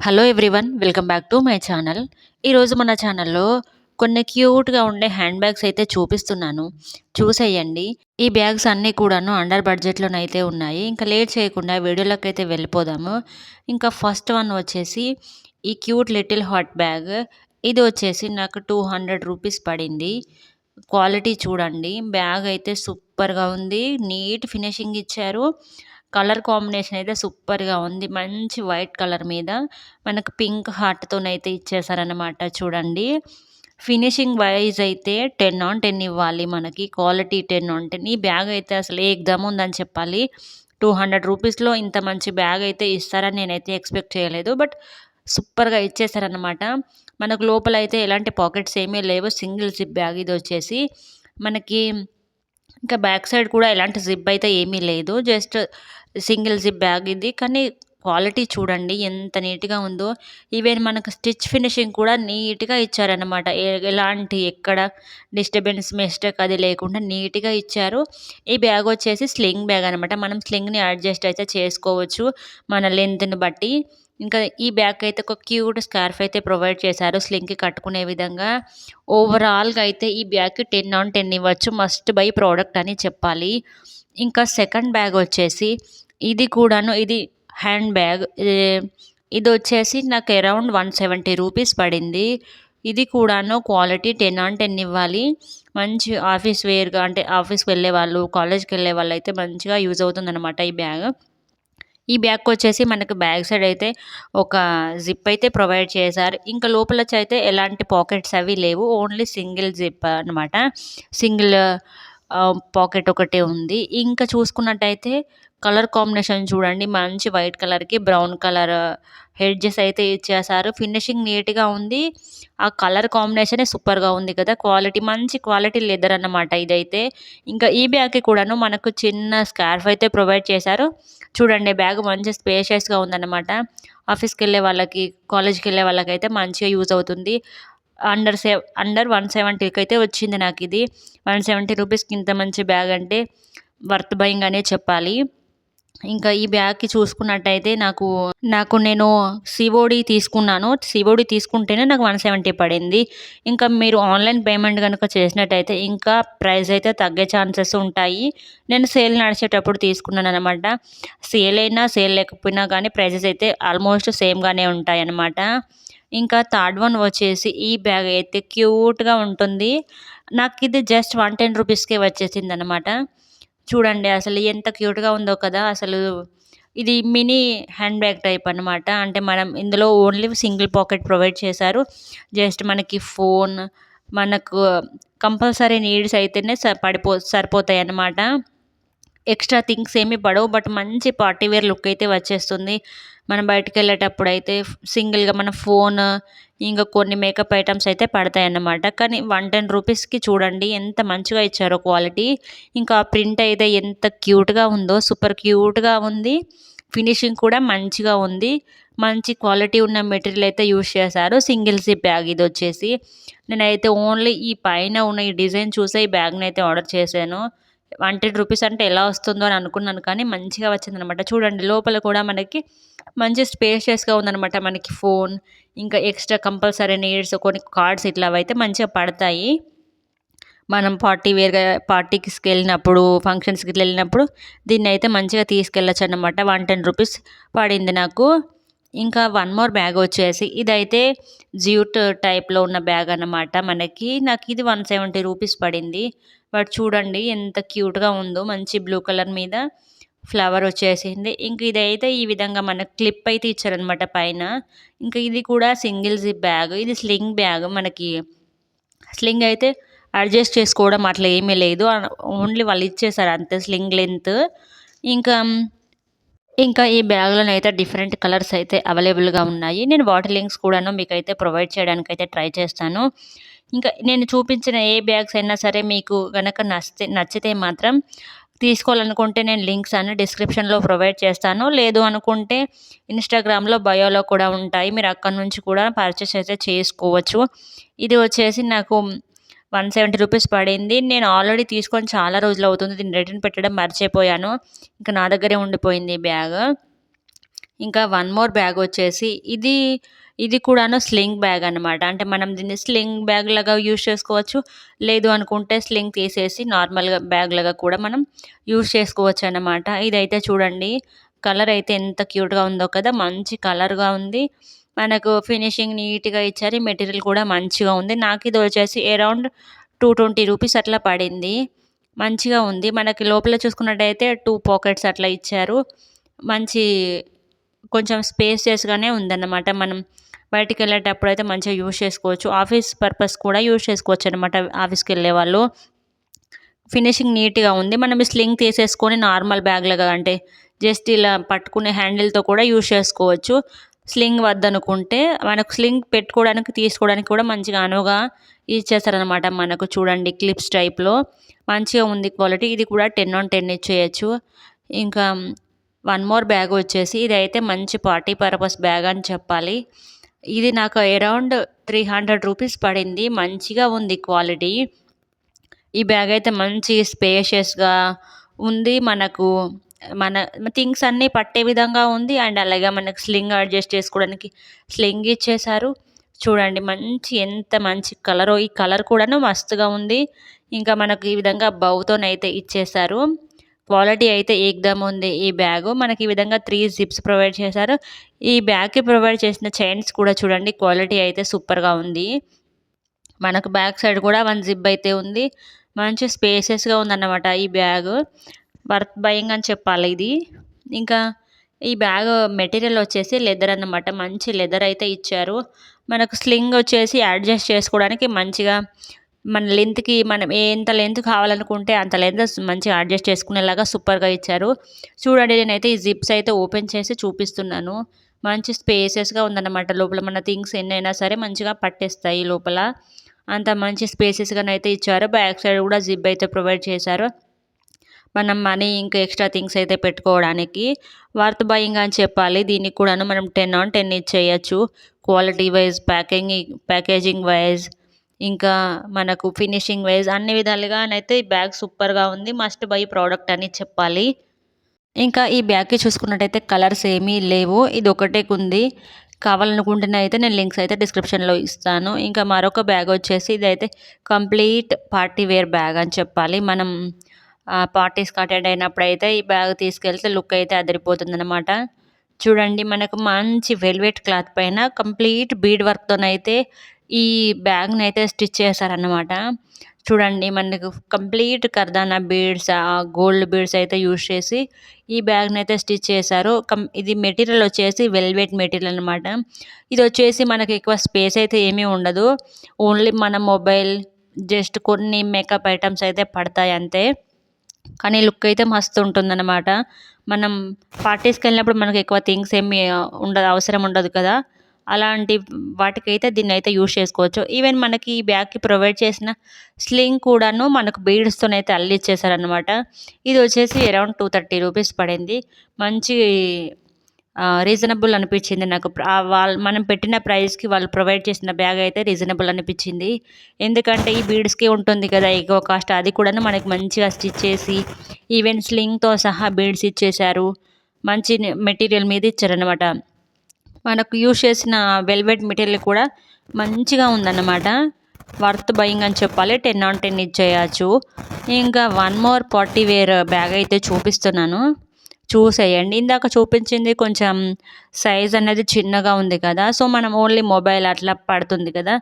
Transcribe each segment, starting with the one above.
Hello everyone, welcome back to my channel. ఈరోజు మన ఛానల్లో కొన్ని క్యూట్గా ఉండే హ్యాండ్ బ్యాగ్స్ అయితే చూపిస్తున్నాను, చూసేయండి. ఈ బ్యాగ్స్ అన్నీ కూడాను అండర్ బడ్జెట్లోనైతే ఉన్నాయి. ఇంకా లేట్ చేయకుండా వీడియోలోకి అయితే వెళ్ళిపోదాము. ఇంకా ఫస్ట్ వన్ వచ్చేసి ఈ క్యూట్ లిటిల్ హాట్ బ్యాగ్. ఇది వచ్చేసి నాకు 200 రూపీస్ పడింది. క్వాలిటీ చూడండి, బ్యాగ్ అయితే సూపర్గా ఉంది, నీట్ ఫినిషింగ్ ఇచ్చారు. కలర్ కాంబినేషన్ అయితే సూపర్గా ఉంది, మంచి వైట్ కలర్ మీద మనకు పింక్ హార్ట్తోనైతే ఇచ్చేసారనమాట. చూడండి, ఫినిషింగ్ వైజ్ అయితే 10/10 ఇవ్వాలి మనకి, క్వాలిటీ 10/10. ఈ బ్యాగ్ అయితే అసలు ఏకదమ్ ఉందని చెప్పాలి. 200 రూపీస్లో ఇంత మంచి బ్యాగ్ అయితే ఇస్తారని నేనైతే ఎక్స్పెక్ట్ చేయలేదు, బట్ సూపర్గా ఇచ్చేసారనమాట. మనకు లోపల అయితే ఎలాంటి పాకెట్స్ ఏమీ లేవు, సింగిల్ జిప్ బ్యాగ్ ఇది వచ్చేసి మనకి. ఇంకా బ్యాక్ సైడ్ కూడా ఎలాంటి జిప్ అయితే ఏమీ లేదు, జస్ట్ సింగిల్ జిప్ బ్యాగ్ ఇది. కానీ క్వాలిటీ చూడండి ఎంత నీట్గా ఉందో. ఈవెన్ మనకు స్టిచ్ ఫినిషింగ్ కూడా నీట్గా ఇచ్చారనమాట. ఎలాంటి ఎక్కడ డిస్టర్బెన్స్ మిస్టేక్ అది లేకుండా నీట్గా ఇచ్చారు. ఈ బ్యాగ్ వచ్చేసి స్లింగ్ బ్యాగ్ అనమాట. మనం స్లింగ్ని అడ్జస్ట్ అయితే చేసుకోవచ్చు మన లెంత్ని బట్టి. ఇంకా ఈ బ్యాగ్ అయితే ఒక క్యూట్ స్కార్ఫ్ అయితే ప్రొవైడ్ చేశారు స్లింగ్కి కట్టుకునే విధంగా. ఓవరాల్గా అయితే ఈ బ్యాగ్కి 10/10 ఇవ్వచ్చు, మస్ట్ బై ప్రోడక్ట్ అని చెప్పాలి. ఇంకా సెకండ్ బ్యాగ్ వచ్చేసి ఇది కూడాను, ఇది హ్యాండ్ బ్యాగ్. ఇది వచ్చేసి నాకు అరౌండ్ 170 రూపీస్ పడింది. ఇది కూడాను క్వాలిటీ 10/10 ఇవ్వాలి. మంచి ఆఫీస్ వేర్గా, అంటే ఆఫీస్కి వెళ్ళే వాళ్ళు, కాలేజ్కి వెళ్ళే వాళ్ళు అయితే మంచిగా యూజ్ అవుతుందన్నమాట ఈ బ్యాగ్. ఈ బ్యాగ్కి వచ్చేసి మనకు బ్యాక్ సైడ్ అయితే ఒక జిప్ అయితే ప్రొవైడ్ చేశారు. ఇంకా లోపల అయితే ఎలాంటి పాకెట్స్ అవి లేవు, ఓన్లీ సింగిల్ జిప్ అనమాట. సింగిల్ పాకెట్ ఒకటే ఉంది. ఇంకా చూసుకున్నట్టయితే కలర్ కాంబినేషన్ చూడండి, మంచి వైట్ కలర్కి బ్రౌన్ కలర్ హెడ్జెస్ అయితే ఇచ్చేసారు. ఫినిషింగ్ నీట్గా ఉంది, ఆ కలర్ కాంబినేషనే సూపర్గా ఉంది కదా. క్వాలిటీ మంచి క్వాలిటీ లెదర్ అన్నమాట ఇదైతే. ఇంకా ఈ బ్యాగ్కి కూడాను మనకు చిన్న స్కార్ఫ్ అయితే ప్రొవైడ్ చేశారు. చూడండి, బ్యాగ్ మంచి స్పేషియస్గా ఉందన్నమాట. ఆఫీస్కి వెళ్ళే వాళ్ళకి, కాలేజ్కి వెళ్ళే వాళ్ళకైతే మంచిగా యూజ్ అవుతుంది. అండర్ 170కి అయితే వచ్చింది నాకు ఇది. 170 రూపీస్కి ఇంత మంచి బ్యాగ్ అంటే వర్త్ బయింగ్ అనే చెప్పాలి. ఇంకా ఈ బ్యాగ్కి చూసుకున్నట్టయితే నేను సిఓడి తీసుకున్నాను. సిఓడి తీసుకుంటేనే నాకు 170 పడింది. ఇంకా మీరు ఆన్లైన్ పేమెంట్ కనుక చేసినట్టయితే ఇంకా ప్రైస్ అయితే తగ్గే ఛాన్సెస్ ఉంటాయి. నేను సేల్ నడిచేటప్పుడు తీసుకున్నాను అనమాట. సేల్ అయినా సేల్ లేకపోయినా కానీ ప్రైజెస్ అయితే ఆల్మోస్ట్ సేమ్గానే ఉంటాయి అన్నమాట. ఇంకా థర్డ్ వన్ వచ్చేసి ఈ బ్యాగ్ అయితే క్యూట్గా ఉంటుంది. నాకు ఇది జస్ట్ 110 రూపీస్కే వచ్చేసింది అనమాట. చూడండి అసలు ఎంత క్యూట్గా ఉందో కదా. అసలు ఇది మినీ హ్యాండ్ బ్యాగ్ టైప్ అనమాట. అంటే మనం ఇందులో ఓన్లీ సింగిల్ పాకెట్ ప్రొవైడ్ చేశారు. జస్ట్ మనకి ఫోన్, మనకు కంపల్సరీ నీడ్స్ అయితేనే సరిపోతాయి అన్నమాట. ఎక్స్ట్రా థింగ్స్ ఏమీ పడవు, బట్ మంచి పార్టీ వేర్ లుక్ అయితే వచ్చేస్తుంది. మనం బయటకు వెళ్ళేటప్పుడు అయితే సింగిల్గా మన ఫోన్, ఇంకా కొన్ని మేకప్ ఐటమ్స్ అయితే పడతాయి అన్నమాట. కానీ 110 రూపీస్కి చూడండి ఎంత మంచిగా ఇచ్చారో క్వాలిటీ. ఇంకా ప్రింట్ అయితే ఎంత క్యూట్గా ఉందో, సూపర్ క్యూట్గా ఉంది. ఫినిషింగ్ కూడా మంచిగా ఉంది. మంచి క్వాలిటీ ఉన్న మెటీరియల్ అయితే యూజ్ చేశారు. సింగిల్ జిప్ బ్యాగ్ ఇది వచ్చేసి. నేనైతే ఓన్లీ ఈ పైన ఉన్న ఈ డిజైన్ చూసే ఈ బ్యాగ్ని అయితే ఆర్డర్ చేశాను. 110 రూపీస్ అంటే ఎలా వస్తుందో అని అనుకున్నాను, కానీ మంచిగా వచ్చిందనమాట. చూడండి లోపల కూడా మనకి మంచి స్పేషియస్గా ఉందనమాట. మనకి ఫోన్, ఇంకా ఎక్స్ట్రా కంపల్సరీ నీడ్స్, కొన్ని కార్డ్స్ ఇట్లా అయితే మంచిగా పడతాయి. మనం పార్టీకి వెళ్ళినప్పుడు, ఫంక్షన్స్కి ఇట్లా వెళ్ళినప్పుడు దీన్ని అయితే మంచిగా తీసుకెళ్ళచ్చు అనమాట. 110 రూపీస్ పడింది నాకు. ఇంకా వన్ మోర్ బ్యాగ్ వచ్చేసి ఇదైతే జ్యూట్ టైప్లో ఉన్న బ్యాగ్ అన్నమాట మనకి. నాకు ఇది 170 రూపీస్ పడింది. బట్ చూడండి ఎంత క్యూట్గా ఉందో, మంచి బ్లూ కలర్ మీద ఫ్లవర్ వచ్చేసింది. ఇంక ఇదైతే ఈ విధంగా మనకు క్లిప్ అయితే ఇచ్చారనమాట పైన. ఇంకా ఇది కూడా సింగిల్ జిప్ బ్యాగ్. ఇది స్లింగ్ బ్యాగ్. మనకి స్లింగ్ అయితే అడ్జస్ట్ చేసుకోవడం అట్లా ఏమీ లేదు, ఓన్లీ వాళ్ళు ఇచ్చేసారు అంతే స్లింగ్ లెంత్. ఇంకా ఇంకా ఈ బ్యాగ్‌లోనైతే అయితే డిఫరెంట్ కలర్స్ అయితే అవైలబుల్‌గా ఉన్నాయి. నేను వాటి లింక్స్ కూడాను మీకైతే ప్రొవైడ్ చేయడానికైతే ట్రై చేస్తాను. ఇంకా నేను చూపించిన ఏ బ్యాగ్స్ అయినా సరే మీకు గనక నచ్చితే మాత్రం తీసుకోవాలనుకుంటే నేను లింక్స్ అన్ని డిస్క్రిప్షన్‌లో ప్రొవైడ్ చేస్తాను. లేదు అనుకుంటే ఇన్‌స్టాగ్రామ్‌లో బయోలో కూడా ఉంటాయి, మీరు అక్కడి నుంచి కూడా పర్చేస్ అయితే చేసుకోవచ్చు. ఇది వచ్చేసి నాకు 170 రూపీస్ పడింది. నేను ఆల్రెడీ తీసుకొని చాలా రోజులు అవుతుంది. దీన్ని రిటర్న్ పెట్టడం మర్చిపోయాను. ఇంకా నా దగ్గరే ఉండిపోయింది ఈ బ్యాగ్. ఇంకా వన్ మోర్ బ్యాగ్ వచ్చేసి ఇది కూడాను స్లింగ్ బ్యాగ్ అనమాట. అంటే మనం దీన్ని స్లింగ్ బ్యాగ్ లాగా యూజ్ చేసుకోవచ్చు. లేదు అనుకుంటే స్లింగ్ తీసేసి నార్మల్‌గా బ్యాగ్ లాగా కూడా మనం యూజ్ చేసుకోవచ్చనమాట. ఇదైతే చూడండి కలర్ అయితే ఎంత క్యూట్‌గా ఉందో కదా! మంచి కలర్‌గా ఉంది. మనకు ఫినిషింగ్ నీట్‌గా ఇచ్చారు. మెటీరియల్ కూడా మంచిగా ఉంది. నాకిది వచ్చేసి అరౌండ్ 220 రూపీస్ అట్లా పడింది. మంచిగా ఉంది. మనకి లోపల చూసుకున్నట్టయితే 2 పాకెట్స్ అట్లా ఇచ్చారు. మంచి కొంచెం స్పేసియస్‌గానే ఉందన్నమాట. మనం బయటికెళ్ళేటప్పుడైతే మంచిగా యూజ్ చేసుకోవచ్చు. ఆఫీస్ పర్పస్ కూడా యూజ్ చేసుకోవచ్చనమాట ఆఫీస్‌కెళ్ళేవాళ్ళు. ఫినిషింగ్ నీట్‌గా ఉంది. మనం ఈ స్లింగ్ తీసేసుకొని నార్మల్ బ్యాగ్‌లాగా అంటే జస్ట్ ఇలా పట్టుకునే హ్యాండిల్‌తో కూడా యూజ్ చేసుకోవచ్చు. స్లింగ్ వద్దనుకుంటే మనకు స్లింగ్ పెట్టుకోవడానికి, తీసుకోవడానికి కూడా మంచిగా అనువుగా ఇచ్చేసారనమాట మనకు చూడండి క్లిప్స్ టైప్‌లో. మంచిగా ఉంది క్వాలిటీ. ఇది కూడా 10/10 ఇచ్చేయొచ్చు. ఇంకా వన్ మోర్ బ్యాగ్ వచ్చేసి ఇదైతే మంచి పార్టీ పర్పస్ బ్యాగ్ అని చెప్పాలి. ఇది నాకు అరౌండ్ 300 రూపీస్ పడింది. మంచిగా ఉంది క్వాలిటీ. ఈ బ్యాగ్ అయితే మంచి స్పేషియస్‌గా ఉంది. మన థింగ్స్ అన్నీ పట్టే విధంగా ఉంది. అండ్ అలాగే మనకు స్లింగ్ అడ్జస్ట్ చేసుకోవడానికి స్లింగ్ ఇచ్చేశారు. చూడండి ఎంత మంచి కలరో! ఈ కలర్ కూడాను మస్తుగా ఉంది. ఇంకా మనకు ఈ విధంగా బౌతోనైతే ఇచ్చేశారు. క్వాలిటీ అయితే ఏకదమ్ ఉంది ఈ బ్యాగు. మనకి ఈ విధంగా 3 జిప్స్ ప్రొవైడ్ చేశారు. ఈ బ్యాగ్‌కి ప్రొవైడ్ చేసిన చైన్స్ కూడా చూడండి క్వాలిటీ అయితే సూపర్‌గా ఉంది. మనకు బ్యాక్ సైడ్ కూడా 1 జిప్ అయితే ఉంది. మంచి స్పేసియస్‌గా ఉందన్నమాట ఈ బ్యాగు. వర్త్ బయింగ్ అని చెప్పాలి ఇది. ఇంకా ఈ బ్యాగ్ మెటీరియల్ వచ్చేసి లెదర్ అన్నమాట. మంచి లెదర్ అయితే ఇచ్చారు. మనకు స్లింగ్ వచ్చేసి అడ్జస్ట్ చేసుకోవడానికి మంచిగా మన లెంత్‌కి మనం ఎంత లెంత్ కావాలనుకుంటే అంత లెంత్ మంచిగా అడ్జస్ట్ చేసుకునేలాగా సూపర్‌గా ఇచ్చారు. చూడండి నేనైతే ఈ జిప్స్ అయితే ఓపెన్ చేసి చూపిస్తున్నాను. మంచి స్పేసియస్‌గా ఉందన్నమాట. లోపల మన థింగ్స్ ఎన్నైనా సరే మంచిగా పట్టేస్తాయి లోపల. అంత మంచి స్పేసియస్‌గానైతే ఇచ్చారు. బ్యాక్ సైడ్ కూడా జిప్ అయితే ప్రొవైడ్ చేశారు. మనం మనీ ఇంకా ఎక్స్‌ట్రా థింగ్స్ అయితే పెట్టుకోవడానికి వర్త్ బయింగ్ అని చెప్పాలి. దీనికి కూడాను మనం 10/10 ఇచ్చేయచ్చు. క్వాలిటీ వైస్, ప్యాకేజింగ్ వైస్ ఇంకా మనకు ఫినిషింగ్ వైస్ అన్ని విధాలుగానైతే ఈ బ్యాగ్ సూపర్‌గా ఉంది. మస్ట్ బై ప్రోడక్ట్ అని చెప్పాలి. ఇంకా ఈ బ్యాగ్‌కి చూసుకున్నట్టయితే కలర్స్ ఏమీ లేవు. ఇదొకటే ఉంది. కావాలనుకుంటేనైతే నేను లింక్స్ అయితే డిస్క్రిప్షన్‌లో ఇస్తాను. ఇంకా మరొక బ్యాగ్ వచ్చేసి ఇదైతే కంప్లీట్ పార్టీ వేర్ బ్యాగ్ అని చెప్పాలి. మనం పార్టీస్‌కి అటెండ్ అయినప్పుడైతే ఈ బ్యాగ్ తీసుకెళ్తే లుక్ అయితే అదిరిపోతుందనమాట. చూడండి మనకు మంచి వెల్వెట్ క్లాత్ పైన కంప్లీట్ బీడ్ వర్క్‌తోనైతే ఈ బ్యాగ్‌నైతే స్టిచ్ చేశారనమాట. చూడండి మనకు కంప్లీట్ కర్దానా బీడ్స్, గోల్డ్ బీడ్స్ అయితే యూజ్ చేసి ఈ బ్యాగ్‌నైతే స్టిచ్ చేశారు. ఇది మెటీరియల్ వచ్చేసి వెల్వెట్ మెటీరియల్ అనమాట. ఇదొచ్చేసి మనకి ఎక్కువ స్పేస్ అయితే ఏమీ ఉండదు. ఓన్లీ మన మొబైల్, జస్ట్ కొన్ని మేకప్ ఐటెమ్స్ అయితే పడతాయి అంతే. కానీ లుక్ అయితే మస్తు ఉంటుందన్నమాట. మనం పార్టీస్‌కెళ్ళినప్పుడు మనకు ఎక్కువ థింగ్స్ ఏమి అవసరం ఉండదు కదా! అలాంటి వాటికైతే దీన్నైతే యూజ్ చేసుకోవచ్చు. ఈవెన్ మనకి ఈ బ్యాగ్‌కి ప్రొవైడ్ చేసిన స్లింగ్ కూడాను మనకు బీడ్స్‌తోనైతే అల్లిచ్చేసారనమాట. ఇది వచ్చేసి అరౌండ్ 230 రూపీస్ పడింది. మంచి రీజనబుల్ అనిపించింది నాకు. మనం పెట్టిన ప్రైస్‌కి వాళ్ళు ప్రొవైడ్ చేసిన బ్యాగ్ అయితే రీజనబుల్ అనిపించింది. ఎందుకంటే ఈ బీడ్స్‌కి ఉంటుంది కదా ఎక్కువ కాస్ట్. అది కూడాను మనకి మంచిగా స్టిచ్ చేసి ఈవెన్ స్లింగ్‌తో సహా బీడ్స్ ఇచ్చేశారు. మంచి మెటీరియల్ మీద ఇచ్చారనమాట. మనకు యూజ్ చేసిన వెల్వెట్ మెటీరియల్ కూడా మంచిగా ఉందన్నమాట. వర్త్ బయింగ్ అని చెప్పాలి. 10/10 ఇచ్చేయచ్చు. ఇంకా one more party wear bag అయితే చూపిస్తున్నాను. చూసేయండి. ఇందాక చూపించింది కొంచెం సైజ్ అనేది చిన్నగా ఉంది కదా! సో, మనం ఓన్లీ మొబైల్ అట్లా పడుతుంది కదా!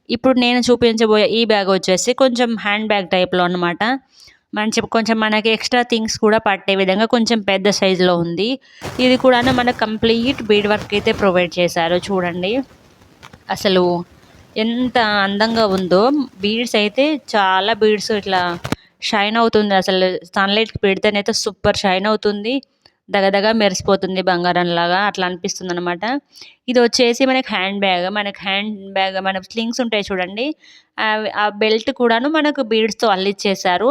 ఇప్పుడు నేను చూపించబోయే ఈ బ్యాగ్ వచ్చేసి కొంచెం హ్యాండ్ బ్యాగ్ టైప్‌లో అనమాట. కొంచెం మనకి ఎక్స్ట్రా థింగ్స్ కూడా పట్టే విధంగా కొంచెం పెద్ద సైజులో ఉంది. ఇది కూడాను మనకు కంప్లీట్ బీడ్ వర్క్ అయితే ప్రొవైడ్ చేశారు చూడండి. అసలు ఎంత అందంగా ఉందో. బీడ్స్ అయితే చాలా బీడ్స్ ఇట్లా షైన్ అవుతుంది. అసలు సన్‌లైట్‌కి పెడితేనైతే సూపర్ షైన్ అవుతుంది. దగదగ మెరిసిపోతుంది బంగారంలాగా అట్లా అనిపిస్తుందనమాట. ఇదొచ్చేసి మనకి హ్యాండ్ బ్యాగ్ మన స్లింగ్స్ ఉంటాయి చూడండి. ఆ బెల్ట్ కూడాను మనకు బీడ్స్‌తో అల్లిచ్చేశారు.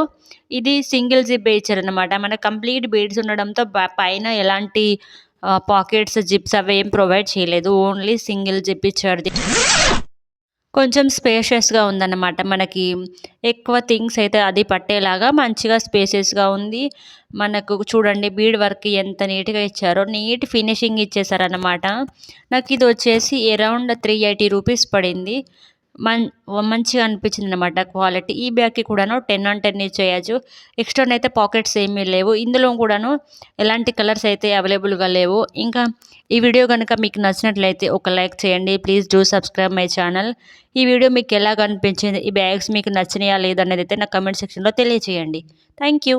ఇది సింగిల్ జిప్పే ఇచ్చారనమాట. మనకు కంప్లీట్ బీడ్స్ ఉండడంతో పైన ఎలాంటి పాకెట్స్, జిప్స్ అవేం ప్రొవైడ్ చేయలేదు. ఓన్లీ సింగిల్ జిప్ ఇచ్చారు. కొంచెం స్పేషియస్‌గా ఉందన్నమాట. మనకి ఎక్కువ థింగ్స్ అయితే అది పట్టేలాగా మంచిగా స్పేసియస్‌గా ఉంది. మనకు చూడండి బీడ్ వర్క్ ఎంత నీట్‌గా ఇచ్చారో, నీట్ ఫినిషింగ్ ఇచ్చేసారన్నమాట. నాకిదొచ్చేసి అరౌండ్ 380 రూపీస్ పడింది. మంచిగా అనిపించిందనమాట క్వాలిటీ. ఈ బ్యాగ్‌కి కూడాను 10 ఆన్ 10 ఇచ్చేయచ్చు. ఎక్స్ట్రానైతే పాకెట్స్ ఏమీ లేవు. ఇందులో కూడాను ఎలాంటి కలర్స్ అయితే అవైలబుల్‌గా లేవు. ఇంకా ఈ వీడియో గనుక మీకు నచ్చినట్లయితే ఒక లైక్ చేయండి. Please do subscribe my channel. ఈ వీడియో మీకు ఎలాగ అనిపించింది? ఈ బ్యాగ్స్ మీకు నచ్చినాయా లేదా అనేదైతే నాకు కామెంట్ సెక్షన్‌లో తెలియచేయండి. Thank you.